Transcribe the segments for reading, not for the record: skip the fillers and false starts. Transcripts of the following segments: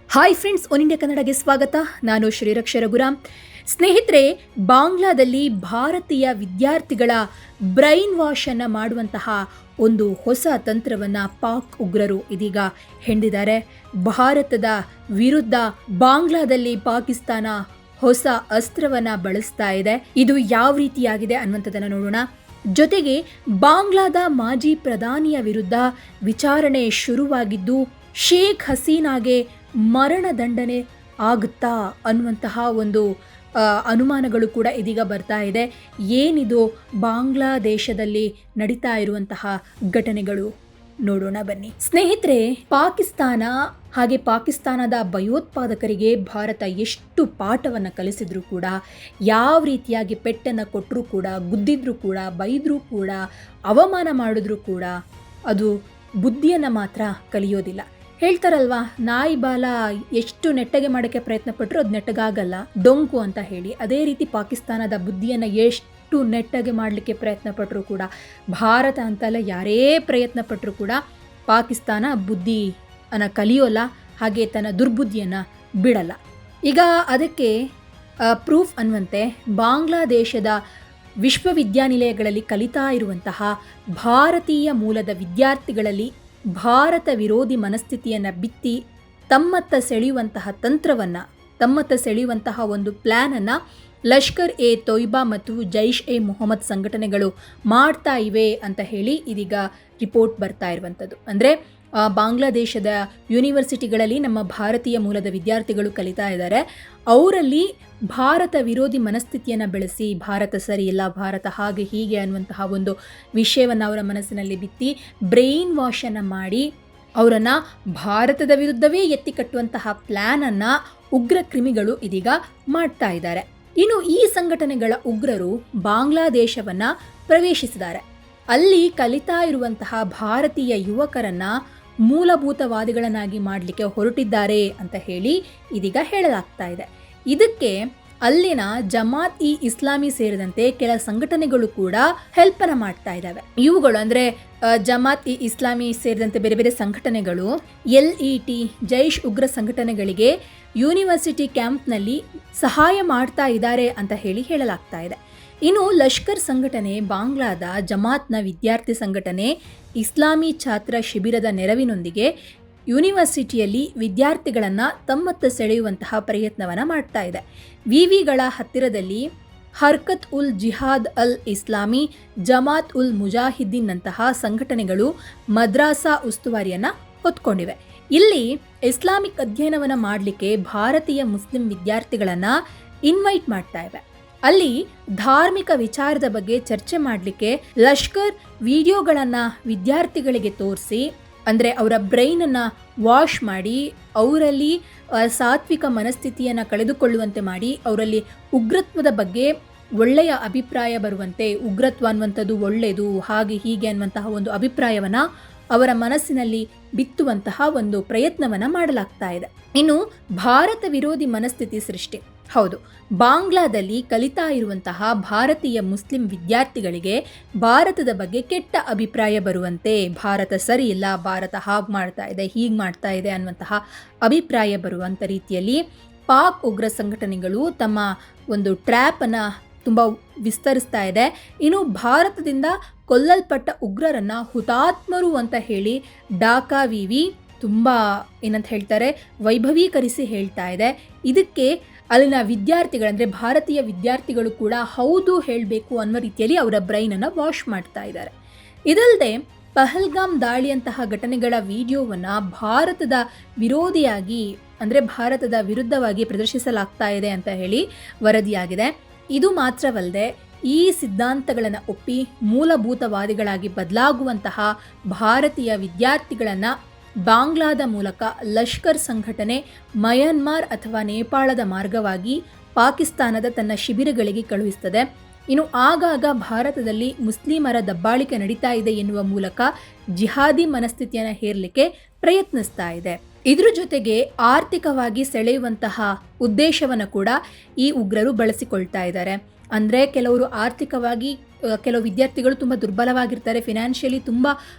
Hi friends, one India ಕನ್ನಡಗೆ ಸ್ವಾಗತ. ನಾನು ಶ್ರೀರಕ್ಷ ರಘುರಾಮ್. ಸ್ನೇಹಿತರೆ, ಬಾಂಗ್ಲಾದಲ್ಲಿ ಭಾರತೀಯ ವಿದ್ಯಾರ್ಥಿಗಳ ಬ್ರೈನ್ ವಾಶ್ ಅನ್ನು ಮಾಡುವಂತಹ ಒಂದು ಹೊಸ ತಂತ್ರವನ್ನು ಪಾಕ್ ಉಗ್ರರು ಇದೀಗ ಹೆಣೆದಿದ್ದಾರೆ. ಭಾರತದ ವಿರುದ್ಧ ಬಾಂಗ್ಲಾದಲ್ಲಿ ಪಾಕಿಸ್ತಾನ ಹೊಸ ಅಸ್ತ್ರವನ್ನು ಬಳಸ್ತಾ ಇದೆ. ಇದು ಯಾವ ರೀತಿಯಾಗಿದೆ ಅನ್ನುವಂಥದ್ದನ್ನು ನೋಡೋಣ. ಜೊತೆಗೆ ಬಾಂಗ್ಲಾದ ಮಾಜಿ ಪ್ರಧಾನಿಯ ವಿರುದ್ಧ ವಿಚಾರಣೆ ಶುರುವಾಗಿದ್ದು ಶೇಖ್ ಹಸೀನಾಗೆ ಮರಣದಂಡನೆ ಆಗುತ್ತಾ ಅನ್ನುವಂತಹ ಒಂದು ಅನುಮಾನಗಳು ಕೂಡ ಇದೀಗ ಬರ್ತಾ ಇದೆ. ಏನಿದು ಬಾಂಗ್ಲಾದೇಶದಲ್ಲಿ ನಡೀತಾ ಇರುವಂತಹ ಘಟನೆಗಳು ನೋಡೋಣ ಬನ್ನಿ. ಸ್ನೇಹಿತರೆ, ಪಾಕಿಸ್ತಾನ ಹಾಗೆ ಪಾಕಿಸ್ತಾನದ ಭಯೋತ್ಪಾದಕರಿಗೆ ಭಾರತ ಎಷ್ಟು ಪಾಠವನ್ನು ಕಲಿಸಿದ್ರು ಕೂಡ, ಯಾವ ರೀತಿಯಾಗಿ ಪೆಟ್ಟನ್ನು ಕೊಟ್ಟರೂ ಕೂಡ, ಗುದ್ದಿದ್ರು ಕೂಡ, ಬೈದರೂ ಕೂಡ, ಅವಮಾನ ಮಾಡಿದ್ರು ಕೂಡ ಅದು ಬುದ್ಧಿಯನ್ನು ಮಾತ್ರ ಕಲಿಯೋದಿಲ್ಲ. ಹೇಳ್ತಾರಲ್ವಾ, ನಾಯಿ ಬಾಲ ಎಷ್ಟು ನೆಟ್ಟಗೆ ಮಾಡೋಕ್ಕೆ ಪ್ರಯತ್ನ ಪಟ್ಟರು ಅದು ನೆಟ್ಟಗಾಗಲ್ಲ, ಡೊಂಕು ಅಂತ ಹೇಳಿ. ಅದೇ ರೀತಿ ಪಾಕಿಸ್ತಾನದ ಬುದ್ಧಿಯನ್ನು ಎಷ್ಟು ನೆಟ್ಟಗೆ ಮಾಡಲಿಕ್ಕೆ ಪ್ರಯತ್ನ ಪಟ್ಟರು ಕೂಡ, ಭಾರತ ಅಂತಲ್ಲ ಯಾರೇ ಪ್ರಯತ್ನ ಪಟ್ಟರು ಕೂಡ ಪಾಕಿಸ್ತಾನ ಬುದ್ಧಿಯನ್ನು ಕಲಿಯೋಲ್ಲ, ಹಾಗೆ ತನ್ನ ದುರ್ಬುದ್ಧಿಯನ್ನು ಬಿಡಲ್ಲ. ಈಗ ಅದಕ್ಕೆ ಪ್ರೂಫ್ ಅನ್ನುವಂತೆ ಬಾಂಗ್ಲಾದೇಶದ ವಿಶ್ವವಿದ್ಯಾನಿಲಯಗಳಲ್ಲಿ ಕಲಿತಾ ಇರುವಂತಹ ಭಾರತೀಯ ಮೂಲದ ವಿದ್ಯಾರ್ಥಿಗಳಲ್ಲಿ ಭಾರತ ವಿರೋಧಿ ಮನಸ್ಥಿತಿಯನ್ನು ಬಿತ್ತಿ ತಮ್ಮತ್ತ ಸೆಳೆಯುವಂತಹ ತಂತ್ರವನ್ನು, ತಮ್ಮತ್ತ ಸೆಳೆಯುವಂತಹ ಒಂದು ಪ್ಲ್ಯಾನನ್ನು ಲಷ್ಕರ್ ಎ ತೊಯ್ಬಾ ಮತ್ತು ಜೈಷ್ ಎ ಮೊಹಮ್ಮದ್ ಸಂಘಟನೆಗಳು ಮಾಡ್ತಾ ಇವೆ ಅಂತ ಹೇಳಿ ಇದೀಗ ರಿಪೋರ್ಟ್ ಬರ್ತಾ ಇರುವಂಥದ್ದು. ಅಂದರೆ ಬಾಂಗ್ಲಾದೇಶದ ಯೂನಿವರ್ಸಿಟಿಗಳಲ್ಲಿ ನಮ್ಮ ಭಾರತೀಯ ಮೂಲದ ವಿದ್ಯಾರ್ಥಿಗಳು ಕಲಿತಾ ಇದ್ದಾರೆ. ಅವರಲ್ಲಿ ಭಾರತ ವಿರೋಧಿ ಮನಸ್ಥಿತಿಯನ್ನು ಬೆಳೆಸಿ, ಭಾರತ ಸರಿಯಿಲ್ಲ, ಭಾರತ ಹಾಗೆ ಹೀಗೆ ಅನ್ನುವಂತಹ ಒಂದು ವಿಷಯವನ್ನು ಅವರ ಮನಸ್ಸಿನಲ್ಲಿ ಬಿತ್ತಿ ಬ್ರೈನ್ ವಾಶನ್ನು ಮಾಡಿ ಅವರನ್ನು ಭಾರತದ ವಿರುದ್ಧವೇ ಎತ್ತಿ ಕಟ್ಟುವಂತಹ ಪ್ಲ್ಯಾನನ್ನು ಉಗ್ರ ಕ್ರಿಮಿಗಳು ಇದೀಗ ಮಾಡ್ತಾ ಇದ್ದಾರೆ. ಇನ್ನು ಈ ಸಂಘಟನೆಗಳ ಉಗ್ರರು ಬಾಂಗ್ಲಾದೇಶವನ್ನು ಪ್ರವೇಶಿಸಿದ್ದಾರೆ. ಅಲ್ಲಿ ಕಲಿತಾ ಇರುವಂತಹ ಭಾರತೀಯ ಯುವಕರನ್ನು ಮೂಲಭೂತವಾದಿಗಳನ್ನಾಗಿ ಮಾಡಲಿಕ್ಕೆ ಹೊರಟಿದ್ದಾರೆ ಅಂತ ಹೇಳಿ ಇದೀಗ ಹೇಳಲಾಗ್ತಾ ಇದೆ. ಇದಕ್ಕೆ ಅಲ್ಲಿನ ಜಮಾತ್ ಇ ಇಸ್ಲಾಮಿ ಸೇರಿದಂತೆ ಕೆಲ ಸಂಘಟನೆಗಳು ಕೂಡ ಹೆಲ್ಪನ್ನು ಮಾಡ್ತಾ ಇದ್ದಾವೆ. ಇವುಗಳು ಅಂದರೆ ಜಮಾತ್ ಇ ಇಸ್ಲಾಮಿ ಸೇರಿದಂತೆ ಬೇರೆ ಬೇರೆ ಸಂಘಟನೆಗಳು LET ಜೈಷ್ ಉಗ್ರ ಸಂಘಟನೆಗಳಿಗೆ ಯೂನಿವರ್ಸಿಟಿ ಕ್ಯಾಂಪ್ನಲ್ಲಿ ಸಹಾಯ ಮಾಡ್ತಾ ಇದ್ದಾರೆ ಅಂತ ಹೇಳಿ ಹೇಳಲಾಗ್ತಾ ಇದೆ. ಇನ್ನು ಲಷ್ಕರ್ ಸಂಘಟನೆ ಬಾಂಗ್ಲಾದ ಜಮಾತ್ನ ವಿದ್ಯಾರ್ಥಿ ಸಂಘಟನೆ ಇಸ್ಲಾಮಿ ಛಾತ್ರ ಶಿಬಿರದ ನೆರವಿನೊಂದಿಗೆ ಯೂನಿವರ್ಸಿಟಿಯಲ್ಲಿ ವಿದ್ಯಾರ್ಥಿಗಳನ್ನು ತಮ್ಮತ್ತ ಸೆಳೆಯುವಂತಹ ಪ್ರಯತ್ನವನ್ನು ಮಾಡ್ತಾ ಇದೆ. ವಿವಿಗಳ ಹತ್ತಿರದಲ್ಲಿ ಹರ್ಕತ್ ಉಲ್ ಜಿಹಾದ್ ಅಲ್ ಇಸ್ಲಾಮಿ, ಜಮಾತ್ ಉಲ್ ಮುಜಾಹಿದ್ದೀನ್ನಂತಹ ಸಂಘಟನೆಗಳು ಮದ್ರಾಸಾ ಉಸ್ತುವಾರಿಯನ್ನು ಹೊತ್ಕೊಂಡಿವೆ. ಇಲ್ಲಿ ಇಸ್ಲಾಮಿಕ್ ಅಧ್ಯಯನವನ್ನು ಮಾಡಲಿಕ್ಕೆ ಭಾರತೀಯ ಮುಸ್ಲಿಂ ವಿದ್ಯಾರ್ಥಿಗಳನ್ನು ಇನ್ವೈಟ್ ಮಾಡ್ತಾ ಇವೆ. ಅಲ್ಲಿ ಧಾರ್ಮಿಕ ವಿಚಾರದ ಬಗ್ಗೆ ಚರ್ಚೆ ಮಾಡಲಿಕ್ಕೆ ಲಷ್ಕರ್ ವಿಡಿಯೋಗಳನ್ನು ವಿದ್ಯಾರ್ಥಿಗಳಿಗೆ ತೋರಿಸಿ, ಅಂದರೆ ಅವರ ಬ್ರೈನನ್ನು ವಾಶ್ ಮಾಡಿ ಅವರಲ್ಲಿ ಸಾತ್ವಿಕ ಮನಸ್ಥಿತಿಯನ್ನು ಕಳೆದುಕೊಳ್ಳುವಂತೆ ಮಾಡಿ ಅವರಲ್ಲಿ ಉಗ್ರತ್ವದ ಬಗ್ಗೆ ಒಳ್ಳೆಯ ಅಭಿಪ್ರಾಯ ಬರುವಂತೆ, ಉಗ್ರತ್ವ ಅನ್ನುವಂಥದ್ದು ಒಳ್ಳೆಯದು ಹಾಗೆ ಹೀಗೆ ಅನ್ನುವಂತಹ ಒಂದು ಅಭಿಪ್ರಾಯವನ್ನು ಅವರ ಮನಸ್ಸಿನಲ್ಲಿ ಬಿತ್ತುವಂತಹ ಒಂದು ಪ್ರಯತ್ನವನ್ನು ಮಾಡಲಾಗ್ತಾ ಇದೆ. ಇನ್ನು ಭಾರತ ವಿರೋಧಿ ಮನಸ್ಥಿತಿ ಸೃಷ್ಟಿ. ಹೌದು, ಬಾಂಗ್ಲಾದಲ್ಲಿ ಕಲಿತಾ ಇರುವಂತಹ ಭಾರತೀಯ ಮುಸ್ಲಿಂ ವಿದ್ಯಾರ್ಥಿಗಳಿಗೆ ಭಾರತದ ಬಗ್ಗೆ ಕೆಟ್ಟ ಅಭಿಪ್ರಾಯ ಬರುವಂತೆ, ಭಾರತ ಸರಿಯಿಲ್ಲ, ಭಾರತ ಹಾಗೆ ಮಾಡ್ತಾ ಇದೆ, ಹೀಗೆ ಮಾಡ್ತಾ ಇದೆ ಅನ್ನುವಂತಹ ಅಭಿಪ್ರಾಯ ಬರುವಂಥ ರೀತಿಯಲ್ಲಿ ಪಾಕ್ ಉಗ್ರ ಸಂಘಟನೆಗಳು ತಮ್ಮ ಒಂದು ಟ್ರ್ಯಾಪನ್ನು ತುಂಬ ವಿಸ್ತರಿಸ್ತಾ ಇದೆ. ಇನ್ನು ಭಾರತದಿಂದ ಕೊಲ್ಲಲ್ಪಟ್ಟ ಉಗ್ರರನ್ನು ಹುತಾತ್ಮರು ಅಂತ ಹೇಳಿ ಢಾಕಾ ವಿವಿ ತುಂಬ ಏನಂತ ಹೇಳ್ತಾರೆ ವೈಭವೀಕರಿಸಿ ಹೇಳ್ತಾ ಇದೆ. ಇದಕ್ಕೆ ಅಲ್ಲಿನ ವಿದ್ಯಾರ್ಥಿಗಳಂದರೆ ಭಾರತೀಯ ವಿದ್ಯಾರ್ಥಿಗಳು ಕೂಡ ಹೌದು ಹೇಳಬೇಕು ಅನ್ನೋ ರೀತಿಯಲ್ಲಿ ಅವರ ಬ್ರೈನನ್ನು ವಾಶ್ ಮಾಡ್ತಾ ಇದ್ದಾರೆ. ಇದಲ್ಲದೆ ಪಹಲ್ಗಾಮ್ ದಾಳಿಯಂತಹ ಘಟನೆಗಳ ವಿಡಿಯೋವನ್ನು ಭಾರತದ ವಿರೋಧಿಯಾಗಿ, ಅಂದರೆ ಭಾರತದ ವಿರುದ್ಧವಾಗಿ ಪ್ರದರ್ಶಿಸಲಾಗ್ತಾ ಇದೆ ಅಂತ ಹೇಳಿ ವರದಿಯಾಗಿದೆ. ಇದು ಮಾತ್ರವಲ್ಲದೆ ಈ ಸಿದ್ಧಾಂತಗಳನ್ನು ಒಪ್ಪಿ ಮೂಲಭೂತವಾದಿಗಳಾಗಿ ಬದಲಾಗುವಂತಹ ಭಾರತೀಯ ವಿದ್ಯಾರ್ಥಿಗಳನ್ನು ಬಾಂಗ್ಲಾದ ಮೂಲಕ ಲಷ್ಕರ್ ಸಂಘಟನೆ ಮಯನ್ಮಾರ್ ಅಥವಾ ನೇಪಾಳದ ಮಾರ್ಗವಾಗಿ ಪಾಕಿಸ್ತಾನದ ತನ್ನ ಶಿಬಿರಗಳಿಗೆ ಕಳುಹಿಸುತ್ತದೆ. ಇನ್ನು ಆಗಾಗ ಭಾರತದಲ್ಲಿ ಮುಸ್ಲಿಮರ ದಬ್ಬಾಳಿಕೆ ನಡೀತಾ ಇದೆ ಎನ್ನುವ ಮೂಲಕ ಜಿಹಾದಿ ಮನಸ್ಥಿತಿಯನ್ನು ಹೇರಲಿಕ್ಕೆ ಪ್ರಯತ್ನಿಸ್ತಾ ಇದೆ. ಇದ್ರ ಜೊತೆಗೆ ಆರ್ಥಿಕವಾಗಿ ಸೆಳೆಯುವಂತಹ ಉದ್ದೇಶವನ್ನು ಕೂಡ ಈ ಉಗ್ರರು ಬಳಸಿಕೊಳ್ತಾ ಇದ್ದಾರೆ. ಅಂದರೆ ಕೆಲವರು ಆರ್ಥಿಕವಾಗಿ ಕೆಲವು ವಿದ್ಯಾರ್ಥಿಗಳು ತುಂಬ ದುರ್ಬಲವಾಗಿರ್ತಾರೆ, ಫಿನಾನ್ಷಿಯಲಿ ತುಂಬ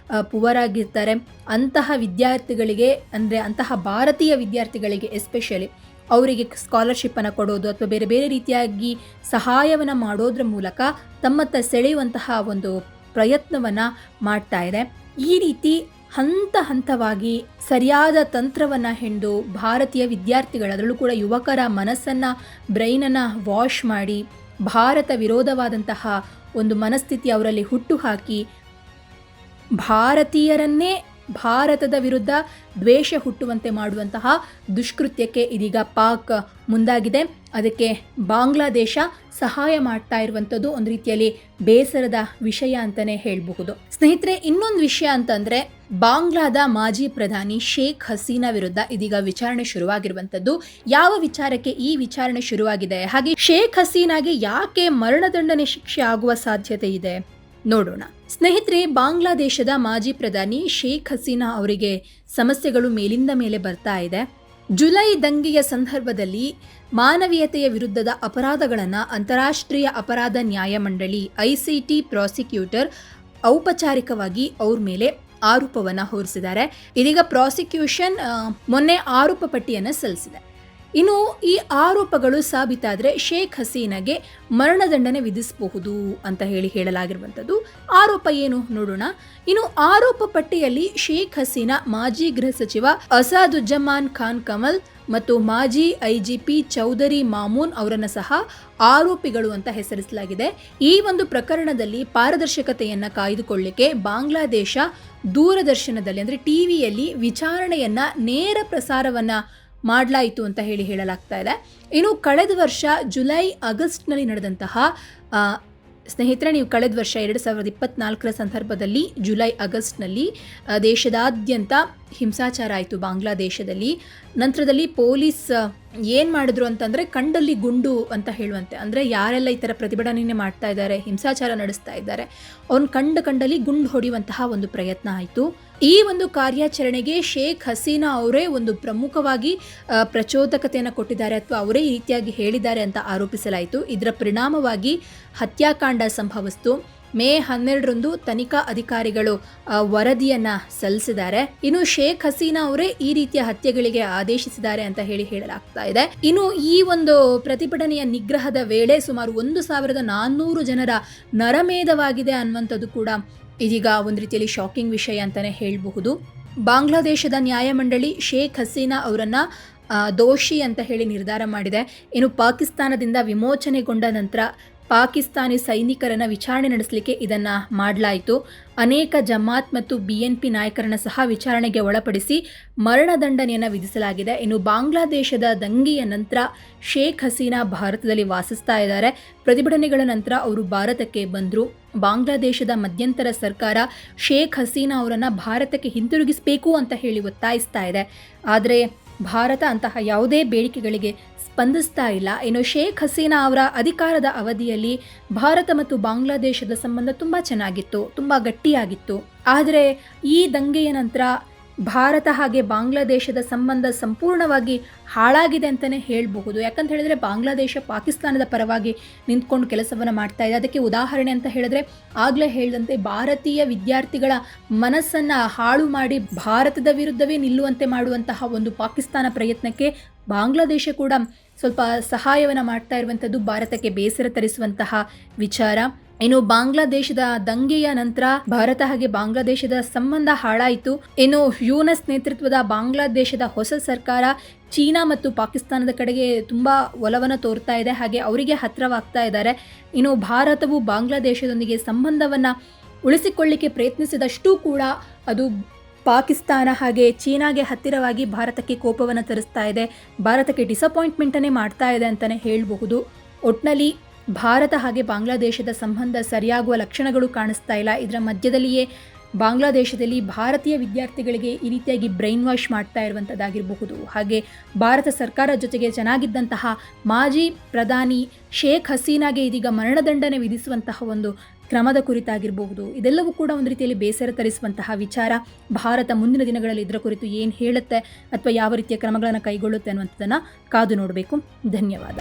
ಪುವರ್ ಆಗಿರ್ತಾರೆ. ಅಂತಹ ವಿದ್ಯಾರ್ಥಿಗಳಿಗೆ, ಅಂದರೆ ಅಂತಹ ಭಾರತೀಯ ವಿದ್ಯಾರ್ಥಿಗಳಿಗೆ ಎಸ್ಪೆಷಲಿ ಅವರಿಗೆ ಸ್ಕಾಲರ್ಶಿಪ್ಪನ್ನು ಕೊಡೋದು ಅಥವಾ ಬೇರೆ ಬೇರೆ ರೀತಿಯಾಗಿ ಸಹಾಯವನ್ನು ಮಾಡೋದ್ರ ಮೂಲಕ ತಮ್ಮತ್ತ ಸೆಳೆಯುವಂತಹ ಒಂದು ಪ್ರಯತ್ನವನ್ನು ಮಾಡ್ತಾ ಇದೆ. ಈ ರೀತಿ ಹಂತ ಹಂತವಾಗಿ ಸರಿಯಾದ ತಂತ್ರವನ್ನು ಹೆಣೆದು ಭಾರತೀಯ ವಿದ್ಯಾರ್ಥಿಗಳು, ಅದರಲ್ಲೂ ಕೂಡ ಯುವಕರ ಮನಸ್ಸನ್ನು, ಬ್ರೈನನ್ನು ವಾಶ್ ಮಾಡಿ ಭಾರತ ವಿರೋಧವಾದಂತಹ ಒಂದು ಮನಸ್ಥಿತಿ ಅವರಲ್ಲಿ ಹುಟ್ಟುಹಾಕಿ ಭಾರತೀಯರನ್ನೇ ಭಾರತದ ವಿರುದ್ಧ ದ್ವೇಷ ಹುಟ್ಟುವಂತೆ ಮಾಡುವಂತಹ ದುಷ್ಕೃತ್ಯಕ್ಕೆ ಇದೀಗ ಪಾಕ್ ಮುಂದಾಗಿದೆ. ಅದಕ್ಕೆ ಬಾಂಗ್ಲಾದೇಶ ಸಹಾಯ ಮಾಡ್ತಾ ಇರುವಂಥದ್ದು ಒಂದು ರೀತಿಯಲ್ಲಿ ಬೇಸರದ ವಿಷಯ ಅಂತಲೇ ಹೇಳಬಹುದು. ಸ್ನೇಹಿತರೆ, ಇನ್ನೊಂದು ವಿಷಯ ಅಂತಂದರೆ ಬಾಂಗ್ಲಾದ ಮಾಜಿ ಪ್ರಧಾನಿ ಶೇಖ್ ಹಸೀನಾ ವಿರುದ್ಧ ಇದೀಗ ವಿಚಾರಣೆ ಶುರುವಾಗಿರುವಂಥದ್ದು. ಯಾವ ವಿಚಾರಕ್ಕೆ ಈ ವಿಚಾರಣೆ ಶುರುವಾಗಿದೆ, ಹಾಗೆ ಶೇಖ್ ಹಸೀನಾಗೆ ಯಾಕೆ ಮರಣದಂಡನೆ ಶಿಕ್ಷೆ ಆಗುವ ಸಾಧ್ಯತೆ ಇದೆ ನೋಡೋಣ. ಸ್ನೇಹಿತರೆ, ಬಾಂಗ್ಲಾದೇಶದ ಮಾಜಿ ಪ್ರಧಾನಿ ಶೇಖ್ ಹಸೀನಾ ಅವರಿಗೆ ಸಮಸ್ಯೆಗಳು ಮೇಲಿಂದ ಮೇಲೆ ಬರ್ತಾ ಇದೆ. ಜುಲೈ ದಂಗೆಯ ಸಂದರ್ಭದಲ್ಲಿ ಮಾನವೀಯತೆಯ ವಿರುದ್ಧದ ಅಪರಾಧಗಳನ್ನು ಅಂತಾರಾಷ್ಟ್ರೀಯ ಅಪರಾಧ ನ್ಯಾಯಮಂಡಳಿ ICT ಪ್ರಾಸಿಕ್ಯೂಟರ್ ಔಪಚಾರಿಕವಾಗಿ ಅವ್ರ ಮೇಲೆ ಆರೋಪವನ್ನು ಹೊರಿಸಿದ್ದಾರೆ. ಇದೀಗ ಪ್ರಾಸಿಕ್ಯೂಷನ್ ಮೊನ್ನೆ ಆರೋಪ ಪಟ್ಟಿಯನ್ನು ಸಲ್ಲಿಸಿದೆ. ಇನ್ನು ಈ ಆರೋಪಗಳು ಸಾಬೀತಾದರೆ ಶೇಖ್ ಹಸೀನಾಗೆ ಮರಣದಂಡನೆ ವಿಧಿಸಬಹುದು ಅಂತ ಹೇಳಲಾಗಿರುವಂಥದ್ದು. ಆರೋಪ ಏನು ನೋಡೋಣ. ಇನ್ನು ಆರೋಪ ಪಟ್ಟಿಯಲ್ಲಿ ಶೇಖ್ ಹಸೀನಾ ಮಾಜಿ ಗೃಹ ಸಚಿವ ಅಸಾದುಜ್ಜಮಾನ್ ಖಾನ್ ಕಮಲ್ ಮತ್ತು ಮಾಜಿ IGP ಚೌಧರಿ ಮಾಮೂನ್ ಅವರನ್ನು ಸಹ ಆರೋಪಿಗಳು ಅಂತ ಹೆಸರಿಸಲಾಗಿದೆ. ಈ ಒಂದು ಪ್ರಕರಣದಲ್ಲಿ ಪಾರದರ್ಶಕತೆಯನ್ನು ಕಾಯ್ದುಕೊಳ್ಳಿಕ್ಕೆ ಬಾಂಗ್ಲಾದೇಶ ದೂರದರ್ಶನದಲ್ಲಿ, ಅಂದರೆ ಟಿವಿಯಲ್ಲಿ ವಿಚಾರಣೆಯನ್ನ ನೇರ ಪ್ರಸಾರವನ್ನ ಮಾಡಲಾಯಿತು ಅಂತ ಹೇಳಲಾಗ್ತಾ ಇದೆ. ಇನ್ನು ಕಳೆದ ವರ್ಷ ಜುಲೈ ಆಗಸ್ಟ್ನಲ್ಲಿ ನಡೆದಂತಹ ಸ್ನೇಹಿತರೆ, ನೀವು ಕಳೆದ ವರ್ಷ 2024 ಸಂದರ್ಭದಲ್ಲಿ ಜುಲೈ ಆಗಸ್ಟ್ನಲ್ಲಿ ದೇಶದಾದ್ಯಂತ ಹಿಂಸಾಚಾರ ಆಯಿತು ಬಾಂಗ್ಲಾದೇಶದಲ್ಲಿ. ನಂತರದಲ್ಲಿ ಪೊಲೀಸ್ ಏನು ಮಾಡಿದ್ರು ಅಂತಂದರೆ ಕಂಡಲ್ಲಿ ಗುಂಡು ಅಂತ ಹೇಳುವಂತೆ, ಅಂದರೆ ಯಾರೆಲ್ಲ ಈ ಥರ ಪ್ರತಿಭಟನೆ ಮಾಡ್ತಾ ಇದ್ದಾರೆ, ಹಿಂಸಾಚಾರ ನಡೆಸ್ತಾ ಇದ್ದಾರೆ, ಅವ್ನ ಕಂಡಲ್ಲಿ ಗುಂಡು ಹೊಡೆಯುವಂತಹ ಒಂದು ಪ್ರಯತ್ನ ಆಯಿತು. ಈ ಒಂದು ಕಾರ್ಯಾಚರಣೆಗೆ ಶೇಖ್ ಹಸೀನಾ ಅವರೇ ಒಂದು ಪ್ರಮುಖವಾಗಿ ಪ್ರಚೋದಕತೆಯನ್ನು ಕೊಟ್ಟಿದ್ದಾರೆ ಅಥವಾ ಅವರೇ ಈ ರೀತಿಯಾಗಿ ಹೇಳಿದ್ದಾರೆ ಅಂತ ಆರೋಪಿಸಲಾಯಿತು. ಇದರ ಪರಿಣಾಮವಾಗಿ ಹತ್ಯಾಕಾಂಡ ಸಂಭವಿಸಿತು. ಮೇ 12ರಂದು ತನಿಖಾ ಅಧಿಕಾರಿಗಳು ವರದಿಯನ್ನ ಸಲ್ಲಿಸಿದ್ದಾರೆ. ಇನ್ನು ಶೇಖ್ ಹಸೀನಾ ಅವರೇ ಈ ರೀತಿಯ ಹತ್ಯೆಗಳಿಗೆ ಆದೇಶಿಸಿದ್ದಾರೆ ಅಂತ ಹೇಳಲಾಗ್ತಾ ಇದೆ. ಇನ್ನು ಈ ಒಂದು ಪ್ರತಿಭಟನೆಯ ನಿಗ್ರಹದ ವೇಳೆ ಸುಮಾರು 1400 ಜನರ ನರಮೇಧವಾಗಿದೆ ಅನ್ನುವಂಥದ್ದು ಕೂಡ ಇದೀಗ ಒಂದು ರೀತಿಯಲ್ಲಿ ಶಾಕಿಂಗ್ ವಿಷಯ ಅಂತಾನೆ ಹೇಳಬಹುದು. ಬಾಂಗ್ಲಾದೇಶದ ನ್ಯಾಯಮಂಡಳಿ ಶೇಖ್ ಹಸೀನಾ ಅವರನ್ನ ದೋಷಿ ಅಂತ ಹೇಳಿ ನಿರ್ಧಾರ ಮಾಡಿದೆ. ಇನ್ನು ಪಾಕಿಸ್ತಾನದಿಂದ ವಿಮೋಚನೆಗೊಂಡ ನಂತರ ಪಾಕಿಸ್ತಾನಿ ಸೈನಿಕರನ್ನ ವಿಚಾರಣೆ ನಡೆಸಲಿಕ್ಕೆ ಇದನ್ನ ಮಾಡಲಾಯಿತು. ಅನೇಕ ಜಮಾತ್ ಮತ್ತು BNP ನಾಯಕರನ್ನ ಸಹ ವಿಚಾರಣೆಗೆ ಒಳಪಡಿಸಿ ಮರಣದಂಡನೆಯನ್ನು ವಿಧಿಸಲಾಗಿದೆ. ಇನ್ನು ಬಾಂಗ್ಲಾದೇಶದ ದಂಗೆಯ ನಂತರ ಶೇಖ್ ಹಸೀನಾ ಭಾರತದಲ್ಲಿ ವಾಸಿಸ್ತಾ ಇದ್ದಾರೆ. ಪ್ರತಿಭಟನೆಗಳ ನಂತರ ಅವರು ಭಾರತಕ್ಕೆ ಬಂದರು. ಬಾಂಗ್ಲಾದೇಶದ ಮಧ್ಯಂತರ ಸರ್ಕಾರ ಶೇಖ್ ಹಸೀನಾ ಅವರನ್ನು ಭಾರತಕ್ಕೆ ಹಿಂತಿರುಗಿಸಬೇಕು ಅಂತ ಹೇಳಿ ಒತ್ತಾಯಿಸ್ತಾ ಇದೆ. ಆದರೆ ಭಾರತ ಅಂತಹ ಯಾವುದೇ ಬೇಡಿಕೆಗಳಿಗೆ ಸ್ಪಂದಿಸ್ತಾ ಇಲ್ಲ. ಇನ್ನು ಶೇಖ್ ಹಸೀನಾ ಅವರ ಅಧಿಕಾರದ ಅವಧಿಯಲ್ಲಿ ಭಾರತ ಮತ್ತು ಬಾಂಗ್ಲಾದೇಶದ ಸಂಬಂಧ ತುಂಬ ಚೆನ್ನಾಗಿತ್ತು, ತುಂಬ ಗಟ್ಟಿಯಾಗಿತ್ತು. ಆದರೆ ಈ ದಂಗೆಯ ನಂತರ ಭಾರತ ಹಾಗೆ ಬಾಂಗ್ಲಾದೇಶದ ಸಂಬಂಧ ಸಂಪೂರ್ಣವಾಗಿ ಹಾಳಾಗಿದೆ ಅಂತಲೇ ಹೇಳಬಹುದು. ಯಾಕಂತ ಹೇಳಿದ್ರೆ ಬಾಂಗ್ಲಾದೇಶ ಪಾಕಿಸ್ತಾನದ ಪರವಾಗಿ ನಿಂತ್ಕೊಂಡು ಕೆಲಸವನ್ನು ಮಾಡ್ತಾ ಇದೆ. ಅದಕ್ಕೆ ಉದಾಹರಣೆ ಅಂತ ಹೇಳಿದ್ರೆ ಆಗಲೇ ಹೇಳಿದಂತೆ ಭಾರತೀಯ ವಿದ್ಯಾರ್ಥಿಗಳ ಮನಸ್ಸನ್ನು ಹಾಳು ಮಾಡಿ ಭಾರತದ ವಿರುದ್ಧವೇ ನಿಲ್ಲುವಂತೆ ಮಾಡುವಂತಹ ಒಂದು ಪಾಕಿಸ್ತಾನ ಪ್ರಯತ್ನಕ್ಕೆ ಬಾಂಗ್ಲಾದೇಶ ಕೂಡ ಸ್ವಲ್ಪ ಸಹಾಯವನ್ನು ಮಾಡ್ತಾ ಇರುವಂಥದ್ದು ಭಾರತಕ್ಕೆ ಬೇಸರ ತರಿಸುವಂತಹ ವಿಚಾರ. ಇನ್ನು ಬಾಂಗ್ಲಾದೇಶದ ದಂಗೆಯ ನಂತರ ಭಾರತ ಹಾಗೆ ಬಾಂಗ್ಲಾದೇಶದ ಸಂಬಂಧ ಹಾಳಾಯಿತು. ಇನ್ನು ಯೂನಸ್ ನೇತೃತ್ವದ ಬಾಂಗ್ಲಾದೇಶದ ಹೊಸ ಸರ್ಕಾರ ಚೀನಾ ಮತ್ತು ಪಾಕಿಸ್ತಾನದ ಕಡೆಗೆ ತುಂಬ ಒಲವನ್ನು ತೋರ್ತಾ ಇದೆ, ಹಾಗೆ ಅವರಿಗೆ ಹತ್ತಿರವಾಗ್ತಾ ಇದ್ದಾರೆ. ಇನ್ನು ಭಾರತವು ಬಾಂಗ್ಲಾದೇಶದೊಂದಿಗೆ ಸಂಬಂಧವನ್ನು ಉಳಿಸಿಕೊಳ್ಳಿಕ್ಕೆ ಪ್ರಯತ್ನಿಸಿದಷ್ಟೂ ಕೂಡ ಅದು ಪಾಕಿಸ್ತಾನ ಹಾಗೆ ಚೀನಾಗೆ ಹತ್ತಿರವಾಗಿ ಭಾರತಕ್ಕೆ ಕೋಪವನ್ನು ತರಿಸ್ತಾ ಇದೆ, ಭಾರತಕ್ಕೆ ಡಿಸಪಾಯಿಂಟ್ಮೆಂಟನ್ನೇ ಮಾಡ್ತಾ ಇದೆ ಅಂತಲೇ ಹೇಳಬಹುದು. ಒಟ್ಟಿನಲ್ಲಿ ಭಾರತ ಹಾಗೆ ಬಾಂಗ್ಲಾದೇಶದ ಸಂಬಂಧ ಸರಿಯಾಗುವ ಲಕ್ಷಣಗಳು ಕಾಣಿಸ್ತಾ ಇಲ್ಲ. ಇದರ ಮಧ್ಯದಲ್ಲಿಯೇ ಬಾಂಗ್ಲಾದೇಶದಲ್ಲಿ ಭಾರತೀಯ ವಿದ್ಯಾರ್ಥಿಗಳಿಗೆ ಈ ರೀತಿಯಾಗಿ ಬ್ರೈನ್ ವಾಶ್ ಮಾಡ್ತಾ ಇರುವಂಥದ್ದಾಗಿರಬಹುದು. ಹಾಗೆ ಭಾರತ ಸರ್ಕಾರ ಜೊತೆಗೆ ಚೆನ್ನಾಗಿದ್ದಂತಹ ಮಾಜಿ ಪ್ರಧಾನಿ ಶೇಖ್ ಹಸೀನಾಗೆ ಇದೀಗ ಮರಣದಂಡನೆ ವಿಧಿಸುವಂತಹ ಒಂದು ಕ್ರಮದ ಕುರಿತಾಗಿರಬಹುದು. ಇದೆಲ್ಲವೂ ಕೂಡ ಒಂದು ರೀತಿಯಲ್ಲಿ ಬೇಸರ ತರಿಸುವಂತಹ ವಿಚಾರ. ಭಾರತ ಮುಂದಿನ ದಿನಗಳಲ್ಲಿ ಇದರ ಕುರಿತು ಏನು ಹೇಳುತ್ತೆ ಅಥವಾ ಯಾವ ರೀತಿಯ ಕ್ರಮಗಳನ್ನು ಕೈಗೊಳ್ಳುತ್ತೆ ಅನ್ನುವಂಥದ್ದನ್ನು ಕಾದು ನೋಡಬೇಕು. ಧನ್ಯವಾದ.